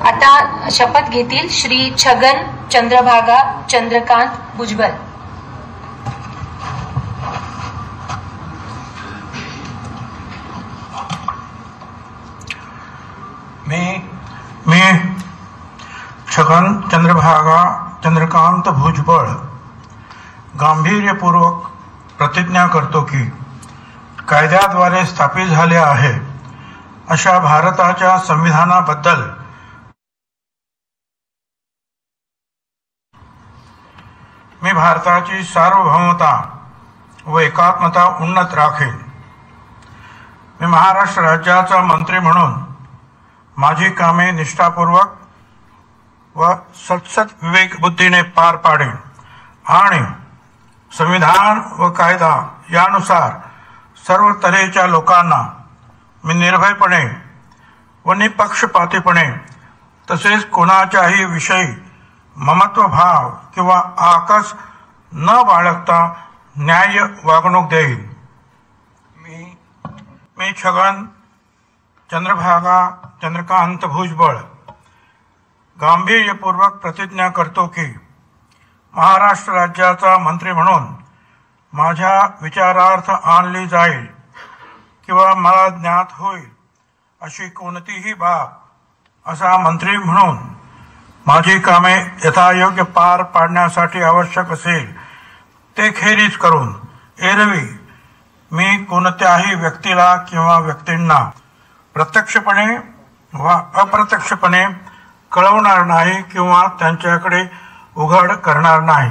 आता शपथ घेतील श्री छगन चंद्रभागा चंद्रकांत भुजबळ। मी छगन चंद्रभागा चंद्रकांत भुजबळ गांभीर्यपूर्वक प्रतिज्ञा करतो की कायद्याद्वारे स्थापित झाले आहे अशा भारताच्या संविधानाबद्दल मी भारताची सार्वभौमता व एकात्मता उन्नत राखेन। मी महाराष्ट्र राज्याचा मंत्री म्हणून माझी कामे निष्ठापूर्वक व सतसत विवेक बुद्धीने पार पाडेन आणि संविधान व कायदा यानुसार सर्व तऱ्हेच्या लोकांना मी निर्भयपणे व निपक्षपातीपणे तसेच कोणाच्याही विषयी ममत्वभाव किंवा आकस न बाळगता न्याय्य वागणूक देईन। मी छगन चंद्रभागा चंद्रकांत भुजबळ गांभीर्यपूर्वक प्रतिज्ञा करतो की महाराष्ट्र राज्याचा मंत्री म्हणून माझ्या विचारार्थ आणली जाईल किंवा मला ज्ञात होईल अशी कोणतीही बाब असा मंत्री म्हणून माझी कामे यथायोग्य पार पाडण्यासाठी आवश्यक असेल ते खेरीज करून एरवी मी कोणत्याही व्यक्तीला किंवा व्यक्तींना प्रत्यक्षपणे वा अप्रत्यक्षपणे कळवणार नाही किंवा त्यांच्याकडे उघड करणार नाही।